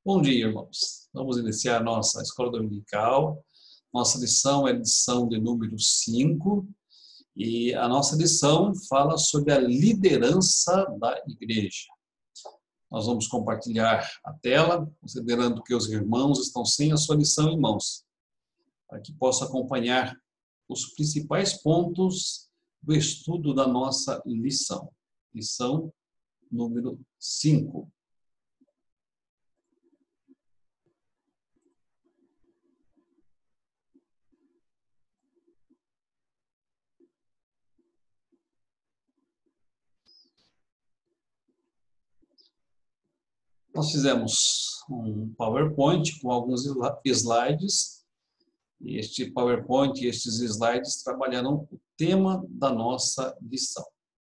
Bom dia, irmãos. Vamos iniciar nossa escola dominical. Nossa lição é a lição de número 5 e a nossa lição fala sobre a liderança da igreja. Nós vamos compartilhar a tela, considerando que os irmãos estão sem a sua lição em mãos, para que possa acompanhar os principais pontos do estudo da nossa lição. Lição número 5. Nós fizemos um PowerPoint com alguns slides, e este PowerPoint e estes slides trabalharão o tema da nossa lição.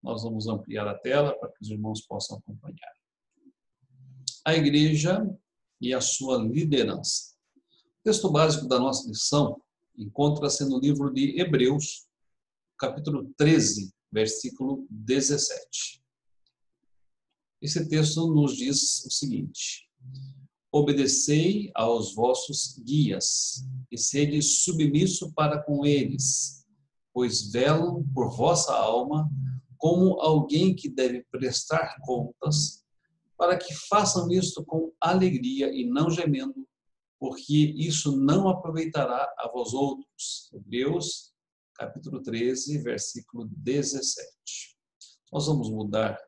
Nós vamos ampliar a tela para que os irmãos possam acompanhar. A igreja e a sua liderança. O texto básico da nossa lição encontra-se no livro de Hebreus, capítulo 13, versículo 17. Esse texto nos diz o seguinte: obedecei aos vossos guias e sede submisso para com eles, pois velam por vossa alma como alguém que deve prestar contas, para que façam isto com alegria e não gemendo, porque isso não aproveitará a vós outros. Hebreus, capítulo 13, versículo 17. Nós vamos mudar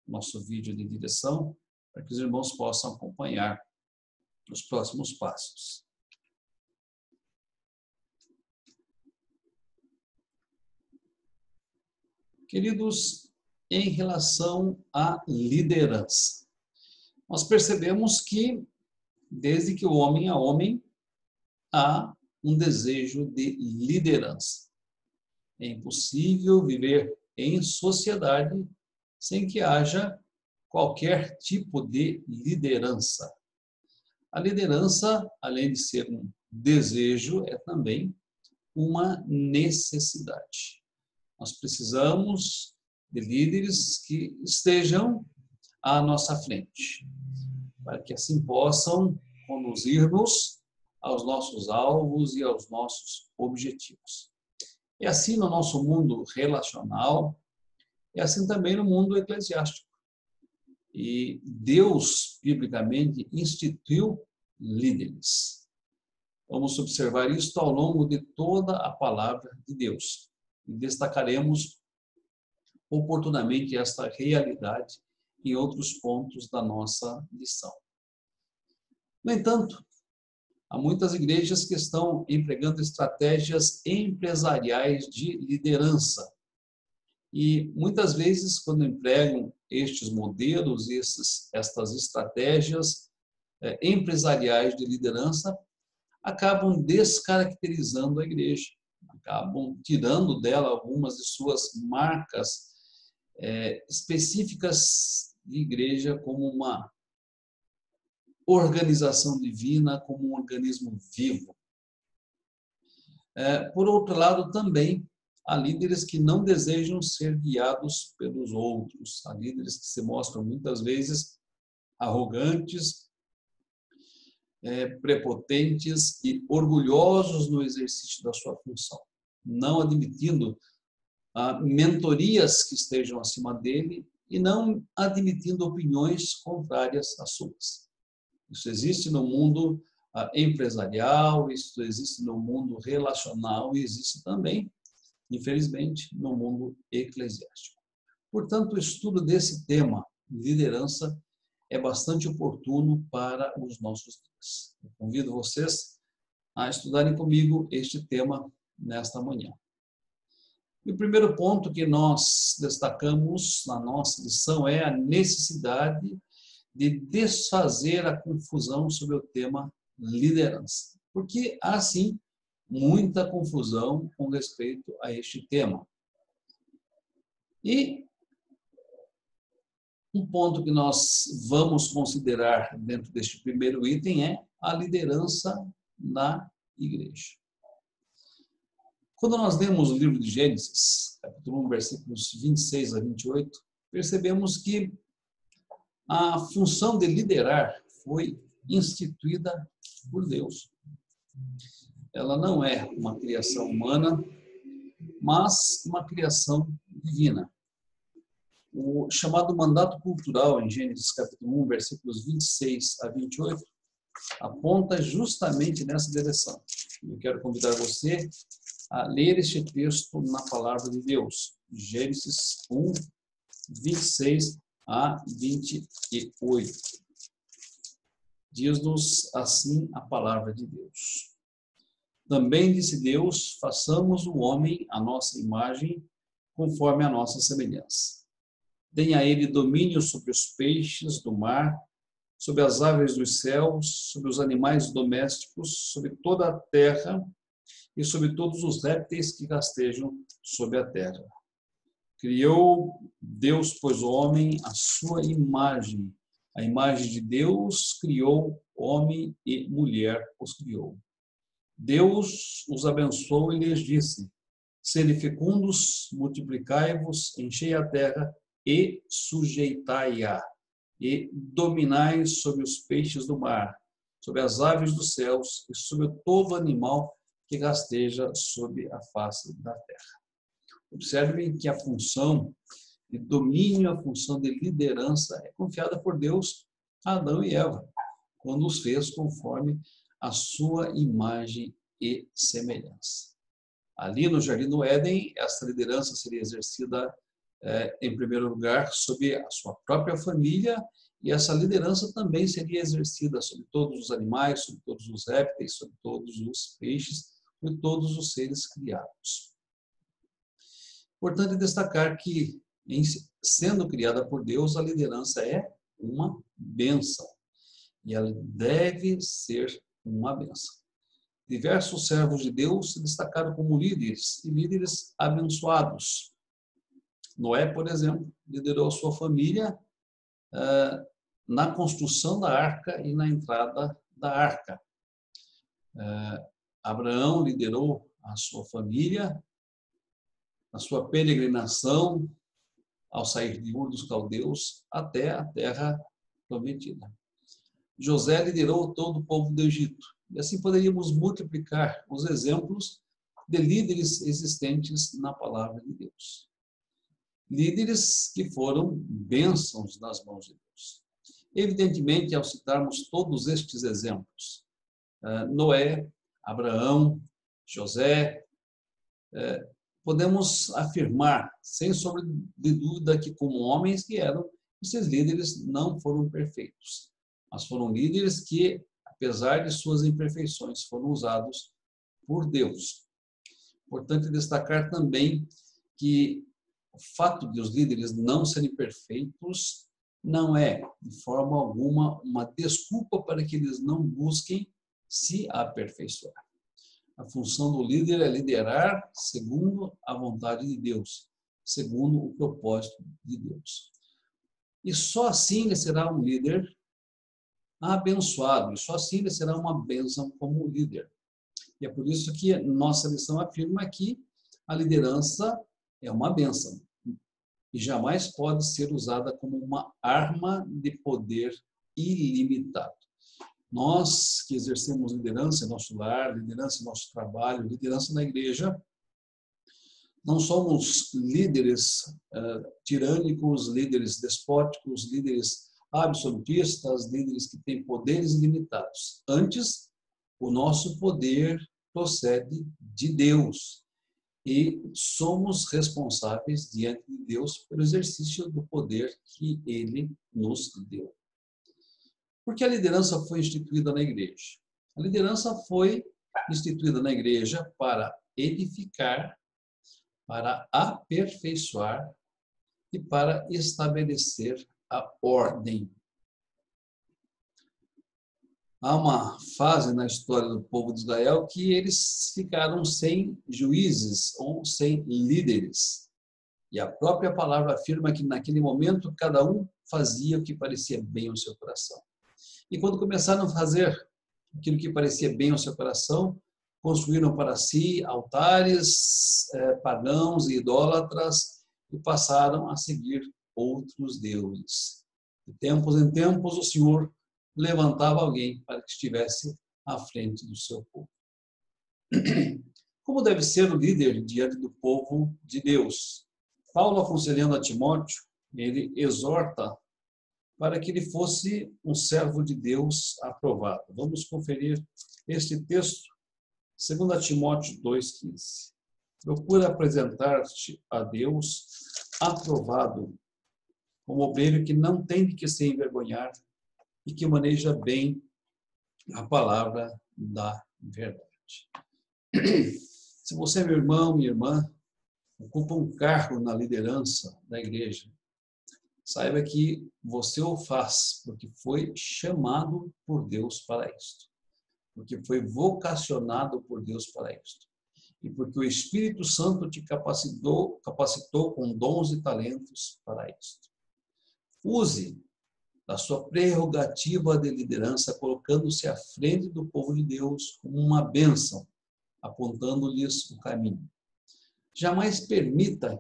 nosso vídeo de direção para que os irmãos possam acompanhar os próximos passos. Queridos, em relação à liderança, nós percebemos que desde que o homem é homem, há um desejo de liderança. É impossível viver em sociedade sem que haja qualquer tipo de liderança. A liderança, além de ser um desejo, é também uma necessidade. Nós precisamos de líderes que estejam à nossa frente, para que assim possam conduzir-nos aos nossos alvos e aos nossos objetivos. E assim no nosso mundo relacional, e assim também no mundo eclesiástico. E Deus, biblicamente, instituiu líderes. Vamos observar isso ao longo de toda a palavra de Deus. E destacaremos oportunamente esta realidade em outros pontos da nossa lição. No entanto, há muitas igrejas que estão empregando estratégias empresariais de liderança. E muitas vezes, quando empregam estes modelos, estas estratégias empresariais de liderança, acabam descaracterizando a igreja, acabam tirando dela algumas de suas marcas específicas de igreja, como uma organização divina, como um organismo vivo. Por outro lado, também, há líderes que não desejam ser guiados pelos outros. Há líderes que se mostram muitas vezes arrogantes, prepotentes e orgulhosos no exercício da sua função, não admitindo mentorias que estejam acima dele e não admitindo opiniões contrárias às suas. Isso existe no mundo empresarial, isso existe no mundo relacional e existe também, infelizmente, no mundo eclesiástico. Portanto, o estudo desse tema, liderança, é bastante oportuno para os nossos dias. Eu convido vocês a estudarem comigo este tema nesta manhã. E o primeiro ponto que nós destacamos na nossa lição é a necessidade de desfazer a confusão sobre o tema liderança. Porque há, sim, muita confusão com respeito a este tema. E um ponto que nós vamos considerar dentro deste primeiro item é a liderança na igreja. Quando nós lemos o livro de Gênesis, capítulo 1, versículos 26 a 28, percebemos que a função de liderar foi instituída por Deus. Ela não é uma criação humana, mas uma criação divina. O chamado mandato cultural, em Gênesis capítulo 1, versículos 26 a 28, aponta justamente nessa direção. Eu quero convidar você a ler este texto na palavra de Deus. Gênesis 1, 26 a 28. Diz-nos assim a palavra de Deus. Também disse Deus, façamos o homem à nossa imagem, conforme a nossa semelhança. Tenha ele domínio sobre os peixes do mar, sobre as aves dos céus, sobre os animais domésticos, sobre toda a terra e sobre todos os répteis que rastejam sobre a terra. Criou Deus, pois, o homem à sua imagem. A imagem de Deus criou, homem e mulher os criou. Deus os abençoou e lhes disse: sede fecundos, multiplicai-vos, enchei a terra e sujeitai-a, e dominai sobre os peixes do mar, sobre as aves dos céus e sobre todo animal que rasteja sobre a face da terra. Observem que a função de domínio, a função de liderança é confiada por Deus a Adão e Eva, quando os fez conforme a sua imagem e semelhança. Ali no Jardim do Éden, essa liderança seria exercida em primeiro lugar sobre a sua própria família, e essa liderança também seria exercida sobre todos os animais, sobre todos os répteis, sobre todos os peixes, sobre todos os seres criados. Importante destacar que, sendo criada por Deus, a liderança é uma bênção, e ela deve ser uma bênção. Diversos servos de Deus se destacaram como líderes, e líderes abençoados. Noé, por exemplo, liderou sua família na construção da arca e na entrada da arca. Abraão liderou a sua família na sua peregrinação ao sair de Ur dos Caldeus até a terra prometida. José liderou todo o povo do Egito. E assim poderíamos multiplicar os exemplos de líderes existentes na palavra de Deus. Líderes que foram bênçãos nas mãos de Deus. Evidentemente, ao citarmos todos estes exemplos, Noé, Abraão, José, podemos afirmar, sem sombra de dúvida, que como homens que eram, esses líderes não foram perfeitos, mas foram líderes que, apesar de suas imperfeições, foram usados por Deus. Importante destacar também que o fato de os líderes não serem perfeitos não é, de forma alguma, uma desculpa para que eles não busquem se aperfeiçoar. A função do líder é liderar segundo a vontade de Deus, segundo o propósito de Deus. E só assim ele será um líder abençoado, e só assim ele será uma bênção como líder. E é por isso que nossa lição afirma que a liderança é uma bênção e jamais pode ser usada como uma arma de poder ilimitado. Nós que exercemos liderança em nosso lar, liderança em nosso trabalho, liderança na igreja, não somos líderes tirânicos, líderes despóticos, líderes absolutistas, líderes que têm poderes ilimitados. Antes, o nosso poder procede de Deus e somos responsáveis diante de Deus pelo exercício do poder que Ele nos deu. Por que a liderança foi instituída na igreja? A liderança foi instituída na igreja para edificar, para aperfeiçoar e para estabelecer a ordem. Há uma fase na história do povo de Israel que eles ficaram sem juízes ou sem líderes. E a própria palavra afirma que naquele momento cada um fazia o que parecia bem ao seu coração. E quando começaram a fazer aquilo que parecia bem ao seu coração, construíram para si altares pagãos e idólatras e passaram a seguir outros deuses. De tempos em tempos, o Senhor levantava alguém para que estivesse à frente do seu povo. Como deve ser o líder diante do povo de Deus? Paulo, aconselhando a Timóteo, ele exorta para que ele fosse um servo de Deus aprovado. Vamos conferir este texto, 2 Timóteo 2,15. Procura apresentar-te a Deus aprovado, como obreiro que não tem de que se envergonhar e que maneja bem a palavra da verdade. Se você, meu irmão, minha irmã, ocupa um cargo na liderança da igreja, saiba que você o faz porque foi chamado por Deus para isto, porque foi vocacionado por Deus para isto, e porque o Espírito Santo te capacitou com dons e talentos para isto. Use da sua prerrogativa de liderança, colocando-se à frente do povo de Deus como uma bênção, apontando-lhes o caminho. Jamais permita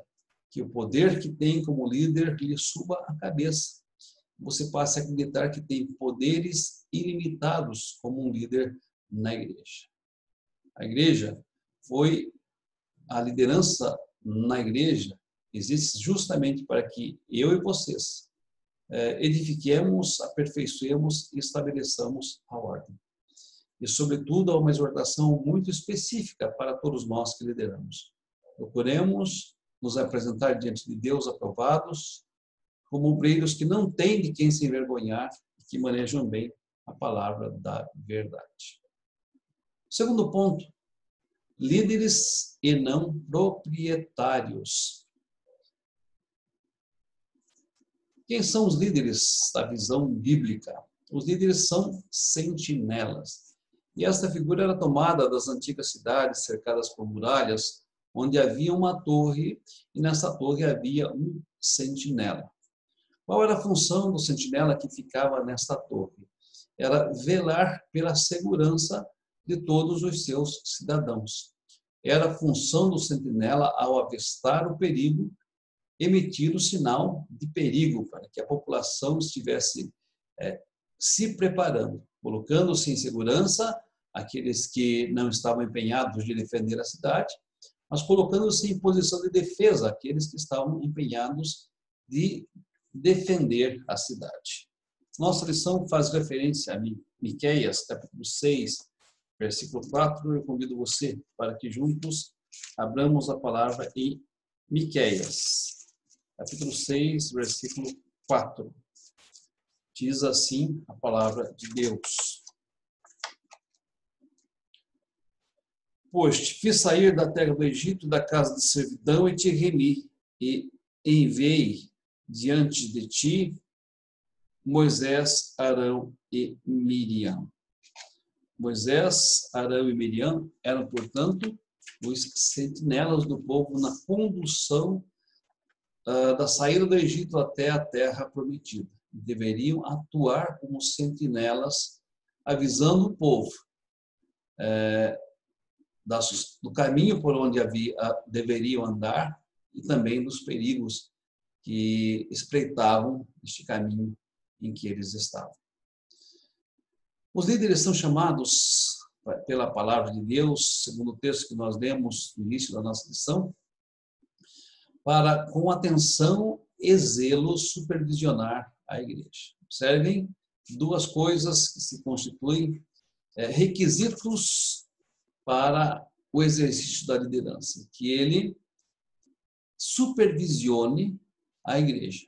que o poder que tem como líder lhe suba a cabeça. Você passe a acreditar que tem poderes ilimitados como um líder na igreja. A igreja a liderança na igreja existe justamente para que eu e vocês edifiquemos, aperfeiçoemos e estabeleçamos a ordem. E, sobretudo, há uma exortação muito específica para todos nós que lideramos. Procuremos nos apresentar diante de Deus aprovados, como obreiros que não têm de quem se envergonhar e que manejam bem a palavra da verdade. Segundo ponto, líderes e não proprietários. Quem são os líderes da visão bíblica? Os líderes são sentinelas. E esta figura era tomada das antigas cidades cercadas por muralhas, onde havia uma torre e nessa torre havia um sentinela. Qual era a função do sentinela que ficava nesta torre? Era velar pela segurança de todos os seus cidadãos. Era a função do sentinela, ao avistar o perigo, emitir o sinal de perigo para que a população estivesse se preparando, colocando-se em segurança aqueles que não estavam empenhados de defender a cidade, mas colocando-se em posição de defesa aqueles que estavam empenhados de defender a cidade. Nossa lição faz referência a Miqueias, capítulo 6, versículo 4. Eu convido você para que juntos abramos a palavra em Miqueias, capítulo 6, versículo 4. Diz assim a palavra de Deus. Pois te fiz sair da terra do Egito, da casa de servidão, e te remi, e enviei diante de ti Moisés, Arão e Miriam. Moisés, Arão e Miriam eram, portanto, os sentinelas do povo na condução da saída do Egito até a terra prometida. Deveriam atuar como sentinelas, avisando o povo do caminho por onde deveriam andar e também dos perigos que espreitavam este caminho em que eles estavam. Os líderes são chamados pela palavra de Deus, segundo o texto que nós lemos no início da nossa lição, para, com atenção e zelo, supervisionar a igreja. Observem duas coisas que se constituem requisitos para o exercício da liderança, que ele supervisione a igreja.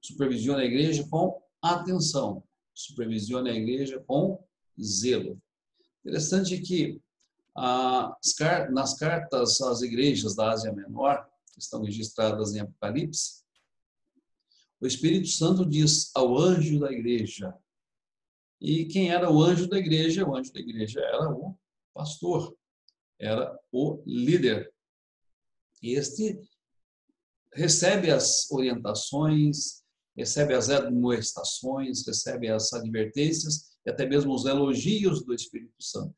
Supervisione a igreja com atenção, supervisione a igreja com zelo. Interessante que nas cartas às igrejas da Ásia Menor, que estão registradas em Apocalipse, o Espírito Santo diz ao anjo da igreja. E quem era o anjo da igreja? O anjo da igreja era o pastor, era o líder. Este recebe as orientações, recebe as admoestações, recebe as advertências e até mesmo os elogios do Espírito Santo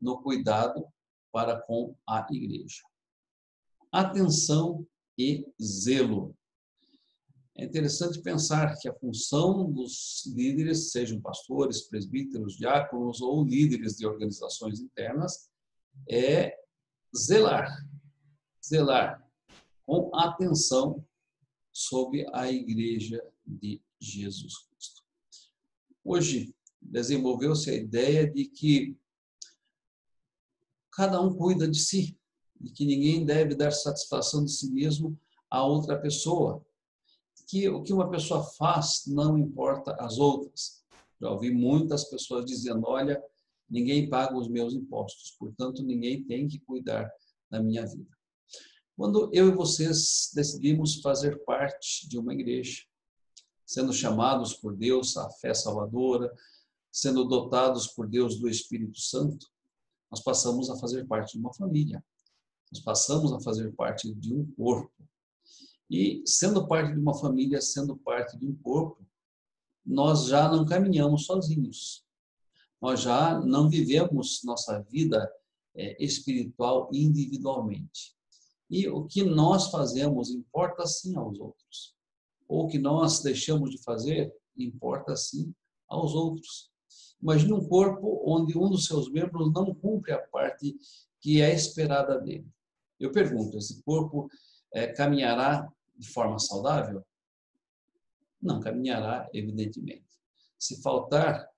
no cuidado para com a igreja. Atenção e zelo. É interessante pensar que a função dos líderes, sejam pastores, presbíteros, diáconos ou líderes de organizações internas, é zelar com atenção sobre a Igreja de Jesus Cristo. Hoje, desenvolveu-se a ideia de que cada um cuida de si, e que ninguém deve dar satisfação de si mesmo a outra pessoa, que o que uma pessoa faz não importa às outras. Já ouvi muitas pessoas dizendo, olha, ninguém paga os meus impostos, portanto, ninguém tem que cuidar da minha vida. Quando eu e vocês decidimos fazer parte de uma igreja, sendo chamados por Deus à fé salvadora, sendo dotados por Deus do Espírito Santo, nós passamos a fazer parte de uma família. Nós passamos a fazer parte de um corpo. E sendo parte de uma família, sendo parte de um corpo, nós já não caminhamos sozinhos. Nós já não vivemos nossa vida espiritual individualmente. E o que nós fazemos importa sim aos outros. Ou o que nós deixamos de fazer importa sim aos outros. Imagine um corpo onde um dos seus membros não cumpre a parte que é esperada dele. Eu pergunto, esse corpo caminhará de forma saudável? Não caminhará, evidentemente. Se faltar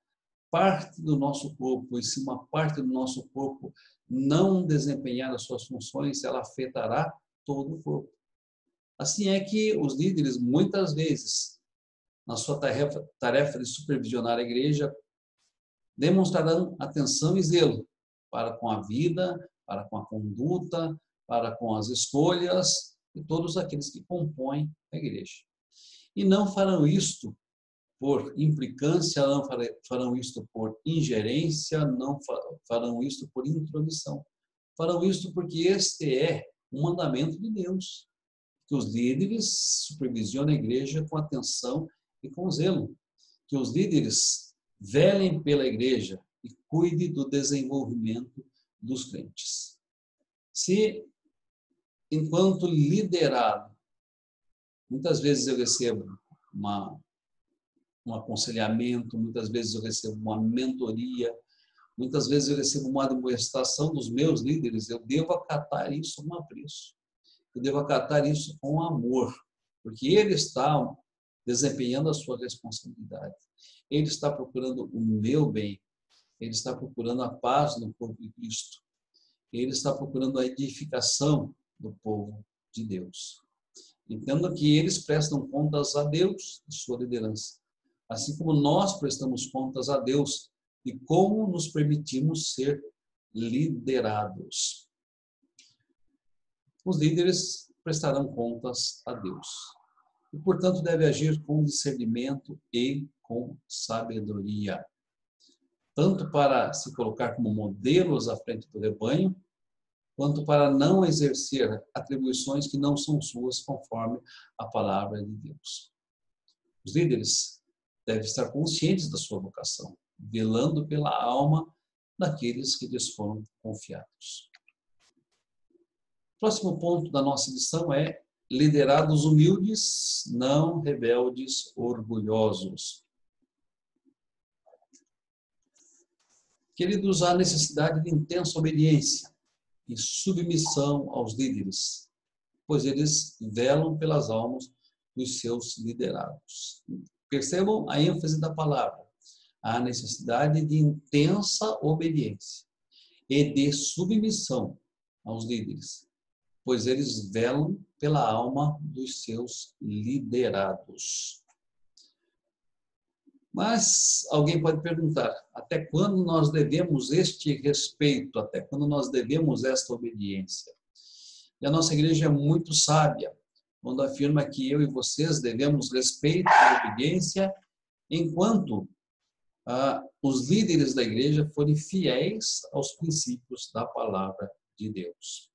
parte do nosso corpo, e se uma parte do nosso corpo não desempenhar as suas funções, ela afetará todo o corpo. Assim é que os líderes, muitas vezes, na sua tarefa de supervisionar a igreja, demonstrarão atenção e zelo para com a vida, para com a conduta, para com as escolhas de todos aqueles que compõem a igreja. E não farão isto por implicância, não farão isto por ingerência, não farão isto por intromissão. Farão isto porque este é um mandamento de Deus, que os líderes supervisionem a igreja com atenção e com zelo, que os líderes velem pela igreja e cuidem do desenvolvimento dos crentes. Se, enquanto liderado, muitas vezes eu recebo um aconselhamento, muitas vezes eu recebo uma mentoria, muitas vezes eu recebo uma demonstração dos meus líderes, eu devo acatar isso com apreço. Eu devo acatar isso com amor, porque ele está desempenhando a sua responsabilidade. Ele está procurando o meu bem. Ele está procurando a paz no corpo de Cristo. Ele está procurando a edificação do povo de Deus. Entendo que eles prestam contas a Deus de sua liderança, assim como nós prestamos contas a Deus de como nos permitimos ser liderados. Os líderes prestarão contas a Deus e, portanto, deve agir com discernimento e com sabedoria, tanto para se colocar como modelos à frente do rebanho, quanto para não exercer atribuições que não são suas, conforme a palavra de Deus. Os líderes devem estar conscientes da sua vocação, velando pela alma daqueles que lhes foram confiados. O próximo ponto da nossa lição é liderados humildes, não rebeldes, orgulhosos. Queridos, há necessidade de intensa obediência e submissão aos líderes, pois eles velam pelas almas dos seus liderados. Percebam a ênfase da palavra. Há necessidade de intensa obediência e de submissão aos líderes, pois eles velam pela alma dos seus liderados. Mas alguém pode perguntar, até quando nós devemos este respeito? Até quando nós devemos esta obediência? E a nossa igreja é muito sábia, quando afirma que eu e vocês devemos respeito e obediência enquanto os líderes da igreja forem fiéis aos princípios da palavra de Deus.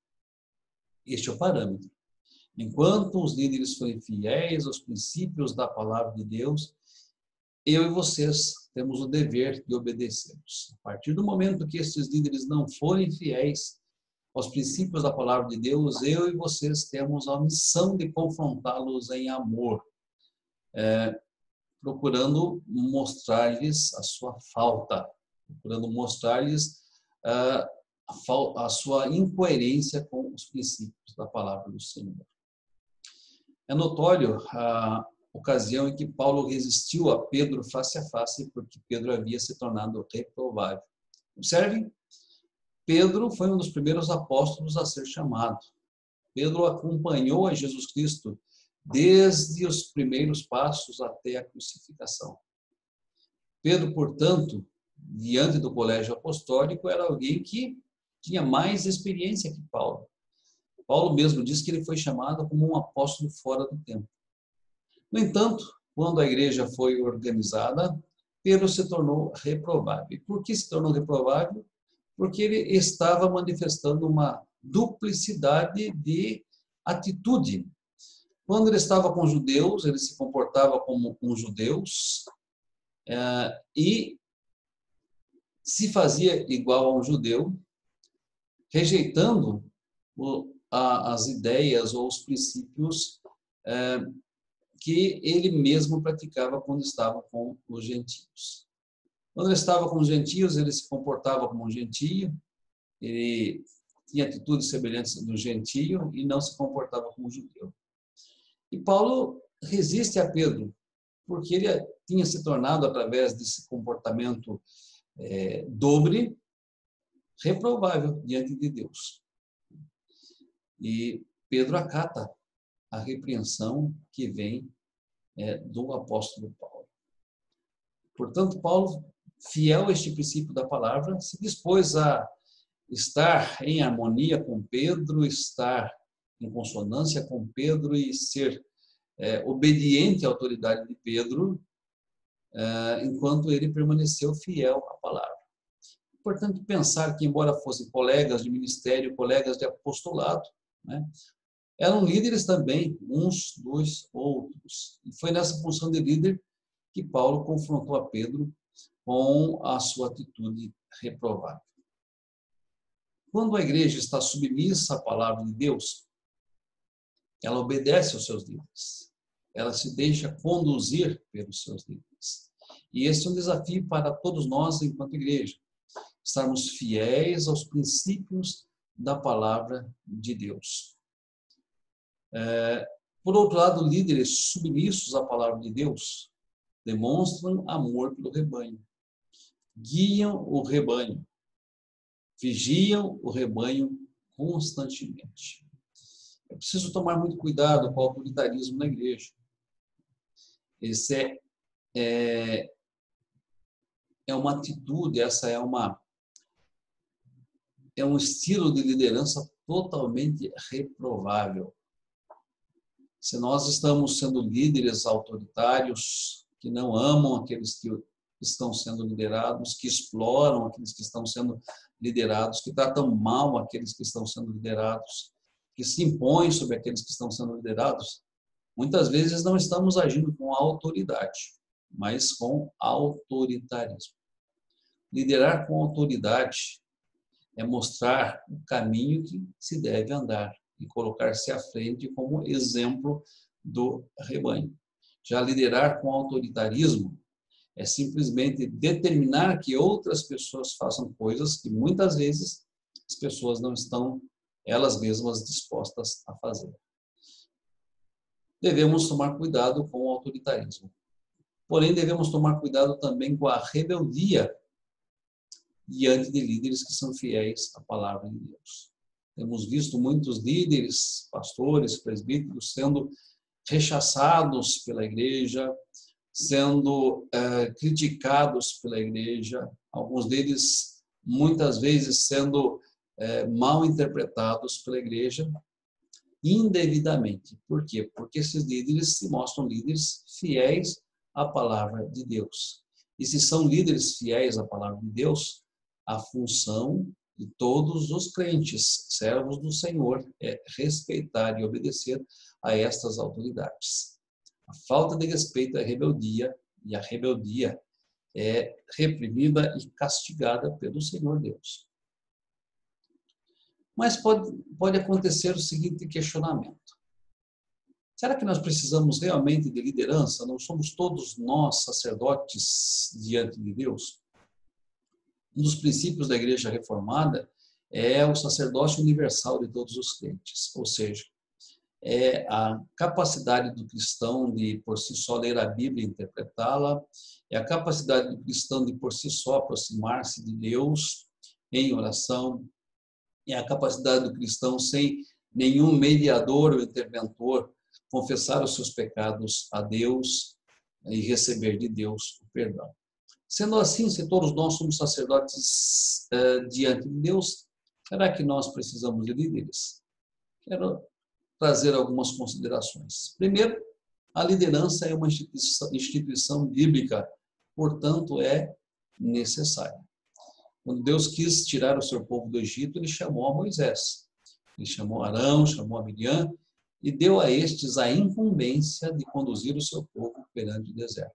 Este é o parâmetro. Enquanto os líderes forem fiéis aos princípios da palavra de Deus, eu e vocês temos o dever de obedecê-los. A partir do momento que esses líderes não forem fiéis aos princípios da palavra de Deus, eu e vocês temos a missão de confrontá-los em amor, procurando mostrar-lhes a sua falta, procurando mostrar-lhes a sua incoerência com os princípios da palavra do Senhor. É notório a ocasião em que Paulo resistiu a Pedro face a face, porque Pedro havia se tornado reprovável. Observem, Pedro foi um dos primeiros apóstolos a ser chamado. Pedro acompanhou a Jesus Cristo desde os primeiros passos até a crucificação. Pedro, portanto, diante do colégio apostólico, era alguém que tinha mais experiência que Paulo. Paulo mesmo diz que ele foi chamado como um apóstolo fora do tempo. No entanto, quando a igreja foi organizada, Pedro se tornou reprovável. E por que se tornou reprovável? Porque ele estava manifestando uma duplicidade de atitude. Quando ele estava com os judeus, ele se comportava como os judeus e se fazia igual a um judeu, rejeitando as ideias ou os princípios que ele mesmo praticava quando estava com os gentios. Quando ele estava com os gentios, ele se comportava como um gentio, ele tinha atitudes semelhantes do gentio e não se comportava como um judeu. E Paulo resiste a Pedro, porque ele tinha se tornado, através desse comportamento dobre, reprovável diante de Deus. E Pedro acata a repreensão que vem do apóstolo Paulo. Portanto, Paulo, fiel a este princípio da palavra, se dispôs a estar em harmonia com Pedro, estar em consonância com Pedro e ser obediente à autoridade de Pedro, enquanto ele permaneceu fiel à palavra. Portanto, pensar que, embora fossem colegas de ministério, colegas de apostolado, eram líderes também, uns dos outros. E foi nessa função de líder que Paulo confrontou a Pedro com a sua atitude reprovável. Quando a igreja está submissa à palavra de Deus, ela obedece aos seus líderes. Ela se deixa conduzir pelos seus líderes. E esse é um desafio para todos nós, enquanto igreja. Estarmos fiéis aos princípios da palavra de Deus. Por outro lado, líderes submissos à palavra de Deus demonstram amor pelo rebanho, guiam o rebanho, vigiam o rebanho constantemente. É preciso tomar muito cuidado com o autoritarismo na igreja. Esse é uma atitude, essa é um estilo de liderança totalmente reprovável. Se nós estamos sendo líderes autoritários, que não amam aqueles que estão sendo liderados, que exploram aqueles que estão sendo liderados, que tratam mal aqueles que estão sendo liderados, que se impõem sobre aqueles que estão sendo liderados, muitas vezes não estamos agindo com autoridade, mas com autoritarismo. Liderar com autoridade é mostrar o caminho que se deve andar e colocar-se à frente como exemplo do rebanho. Já liderar com autoritarismo é simplesmente determinar que outras pessoas façam coisas que muitas vezes as pessoas não estão elas mesmas dispostas a fazer. Devemos tomar cuidado com o autoritarismo. Porém, devemos tomar cuidado também com a rebeldia diante de líderes que são fiéis à palavra de Deus. Temos visto muitos líderes, pastores, presbíteros sendo rechaçados pela igreja, sendo criticados pela igreja, alguns deles muitas vezes sendo mal interpretados pela igreja indevidamente. Por quê? Porque esses líderes se mostram líderes fiéis à palavra de Deus. E se são líderes fiéis à palavra de Deus, a função de todos os crentes, servos do Senhor, é respeitar e obedecer a estas autoridades. A falta de respeito é rebeldia, e a rebeldia é reprimida e castigada pelo Senhor Deus. Mas pode acontecer o seguinte questionamento. Será que nós precisamos realmente de liderança? Não somos todos nós sacerdotes diante de Deus? Um dos princípios da Igreja Reformada é o sacerdócio universal de todos os crentes, ou seja, é a capacidade do cristão de, por si só, ler a Bíblia e interpretá-la, é a capacidade do cristão de, por si só, aproximar-se de Deus em oração, é a capacidade do cristão, sem nenhum mediador ou interventor, confessar os seus pecados a Deus e receber de Deus o perdão. Sendo assim, se todos nós somos sacerdotes diante de Deus, será que nós precisamos de líderes? Quero trazer algumas considerações. Primeiro, a liderança é uma instituição bíblica, portanto, é necessária. Quando Deus quis tirar o seu povo do Egito, ele chamou a Moisés, ele chamou Arão, chamou a Miriam e deu a estes a incumbência de conduzir o seu povo perante o deserto.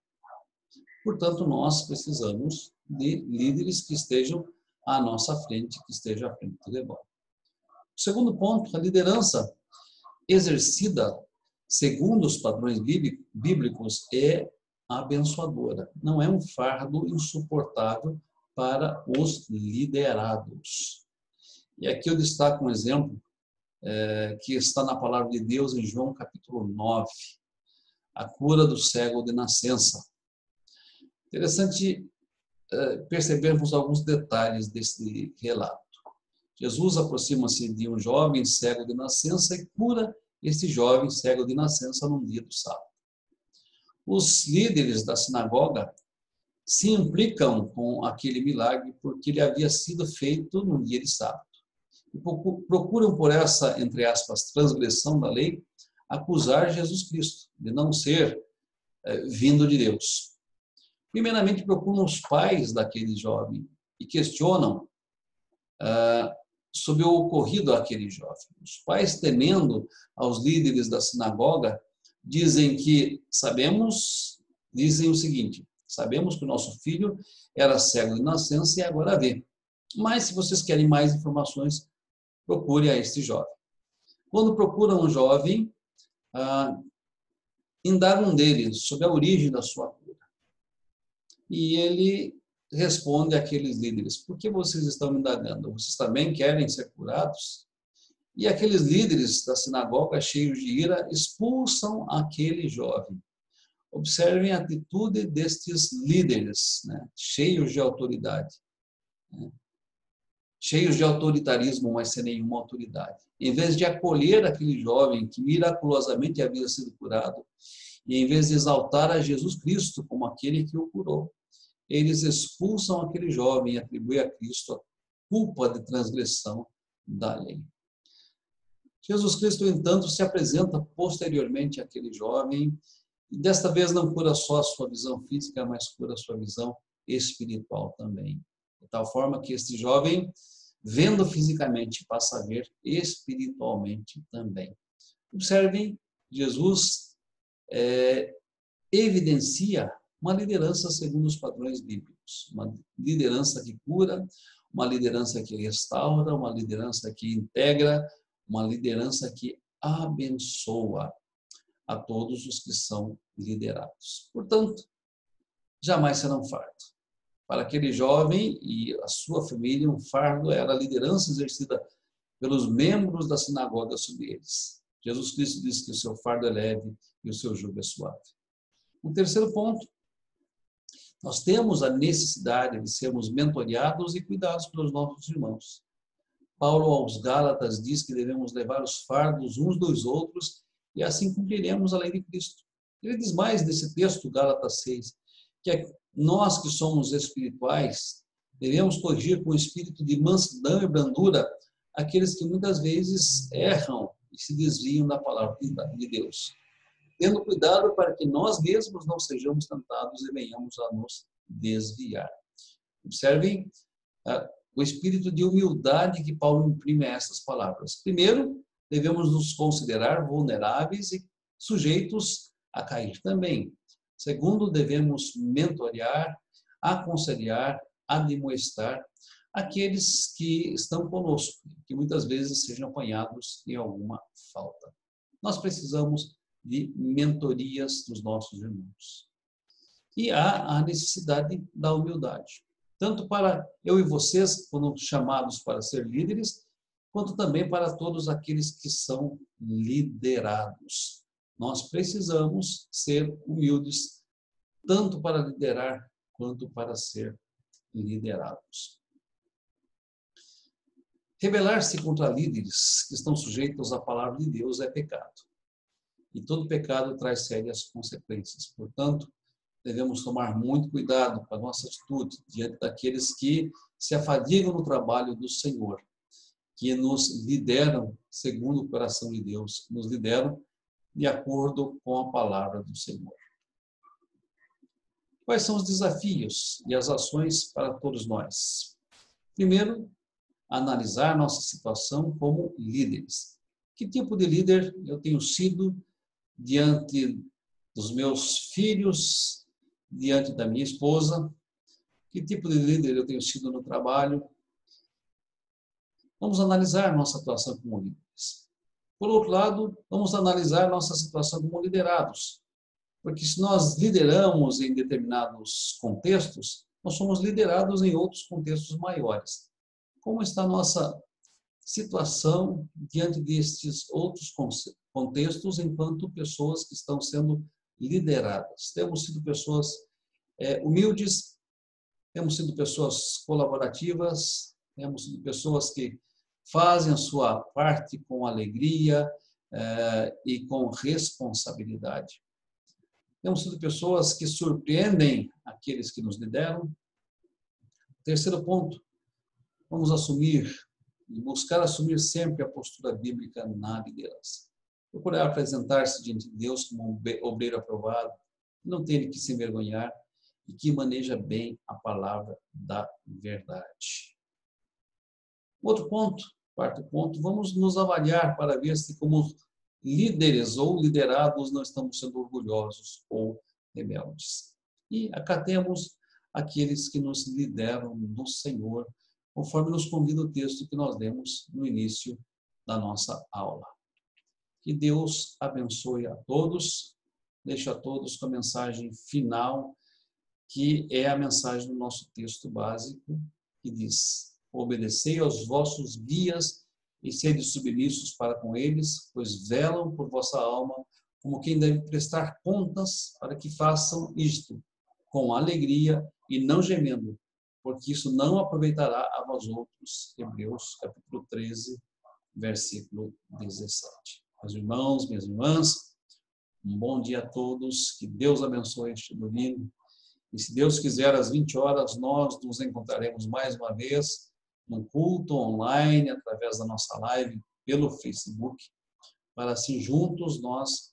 Portanto, nós precisamos de líderes que estejam à nossa frente, que estejam à frente do rebanho. O segundo ponto, a liderança exercida segundo os padrões bíblicos é abençoadora. Não é um fardo insuportável para os liderados. E aqui eu destaco um exemplo que está na palavra de Deus em João capítulo 9, a cura do cego de nascença. Interessante percebermos alguns detalhes desse relato. Jesus aproxima-se de um jovem cego de nascença e cura esse jovem cego de nascença num dia do sábado. Os líderes da sinagoga se implicam com aquele milagre porque ele havia sido feito num dia de sábado. E procuram por essa, entre aspas, transgressão da lei, acusar Jesus Cristo de não ser vindo de Deus. Primeiramente, procuram os pais daquele jovem e questionam sobre o ocorrido àquele jovem. Os pais, temendo aos líderes da sinagoga, dizem o seguinte: sabemos que o nosso filho era cego de nascença e agora vê. Mas, se vocês querem mais informações, procure a este jovem. Quando procuram um jovem, indagam dele sobre a origem da sua cura. E ele responde àqueles líderes: por que vocês estão me indagando? Vocês também querem ser curados? E aqueles líderes da sinagoga, cheios de ira, expulsam aquele jovem. Observem a atitude destes líderes, né? Cheios de autoridade, né? Cheios de autoritarismo, mas sem nenhuma autoridade. Em vez de acolher aquele jovem que miraculosamente havia sido curado, e em vez de exaltar a Jesus Cristo como aquele que o curou, eles expulsam aquele jovem e atribuem a Cristo a culpa de transgressão da lei. Jesus Cristo, entanto, se apresenta posteriormente àquele jovem e desta vez não cura só a sua visão física, mas cura a sua visão espiritual também. De tal forma que este jovem, vendo fisicamente, passa a ver espiritualmente também. Observem, Jesus evidencia uma liderança segundo os padrões bíblicos, uma liderança que cura, uma liderança que restaura, uma liderança que integra, uma liderança que abençoa a todos os que são liderados. Portanto, jamais será um fardo. Para aquele jovem e a sua família, um fardo era a liderança exercida pelos membros da sinagoga sobre eles. Jesus Cristo disse que o seu fardo é leve e o seu jugo é suave. Um terceiro ponto, nós temos a necessidade de sermos mentoreados e cuidados pelos nossos irmãos. Paulo aos Gálatas diz que devemos levar os fardos uns dos outros e assim cumpriremos a lei de Cristo. Ele diz mais nesse texto, Gálatas 6, que nós que somos espirituais devemos corrigir com espírito de mansidão e brandura aqueles que muitas vezes erram e se desviam da palavra de Deus, tendo cuidado para que nós mesmos não sejamos tentados e venhamos a nos desviar. Observem o espírito de humildade que Paulo imprime a essas palavras. Primeiro, devemos nos considerar vulneráveis e sujeitos a cair também. Segundo, devemos mentorear, aconselhar, admoestar aqueles que estão conosco, que muitas vezes sejam apanhados em alguma falta. Nós precisamos de mentorias dos nossos irmãos. E há a necessidade da humildade, tanto para eu e vocês, quando chamados para ser líderes, quanto também para todos aqueles que são liderados. Nós precisamos ser humildes, tanto para liderar, quanto para ser liderados. Rebelar-se contra líderes que estão sujeitos à palavra de Deus é pecado. E todo pecado traz sérias consequências. Portanto, devemos tomar muito cuidado com a nossa atitude diante daqueles que se afadigam no trabalho do Senhor, que nos lideram segundo o coração de Deus, que nos lideram de acordo com a palavra do Senhor. Quais são os desafios e as ações para todos nós? Primeiro, analisar nossa situação como líderes. Que tipo de líder eu tenho sido diante dos meus filhos, diante da minha esposa? Que tipo de líder eu tenho sido no trabalho? Vamos analisar nossa situação como líderes. Por outro lado, vamos analisar nossa situação como liderados. Porque se nós lideramos em determinados contextos, nós somos liderados em outros contextos maiores. Como está a nossa situação diante destes outros contextos enquanto pessoas que estão sendo lideradas? Temos sido pessoas humildes, temos sido pessoas colaborativas, temos sido pessoas que fazem a sua parte com alegria e com responsabilidade. Temos sido pessoas que surpreendem aqueles que nos lideram. Terceiro ponto, vamos assumir e buscar assumir sempre a postura bíblica na liderança. Procurar apresentar-se diante de Deus como um obreiro aprovado, não ter que se envergonhar e que maneja bem a palavra da verdade. Outro ponto, quarto ponto, vamos nos avaliar para ver se como líderes ou liderados não estamos sendo orgulhosos ou rebeldes. E acatemos aqueles que nos lideram no Senhor, conforme nos convida o texto que nós lemos no início da nossa aula. Que Deus abençoe a todos, deixe a todos com a mensagem final, que é a mensagem do nosso texto básico, que diz: obedecei aos vossos guias e sede submissos para com eles, pois velam por vossa alma, como quem deve prestar contas, para que façam isto com alegria e não gemendo, porque isso não aproveitará a vós outros. Hebreus, capítulo 13, versículo 17. Meus irmãos, minhas irmãs, um bom dia a todos, que Deus abençoe este domingo, e se Deus quiser, às 20 horas, nós nos encontraremos mais uma vez num culto online, através da nossa live pelo Facebook, para assim juntos nós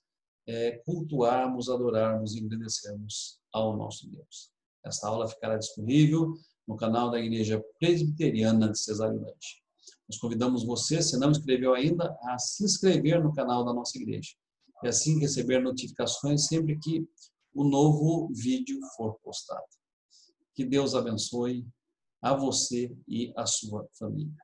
cultuarmos, adorarmos e agradecermos ao nosso Deus. Esta aula ficará disponível no canal da Igreja Presbiteriana de Cesareulândia. Nós convidamos você, se não inscreveu ainda, a se inscrever no canal da nossa igreja e assim receber notificações sempre que o novo vídeo for postado. Que Deus abençoe a você e a sua família.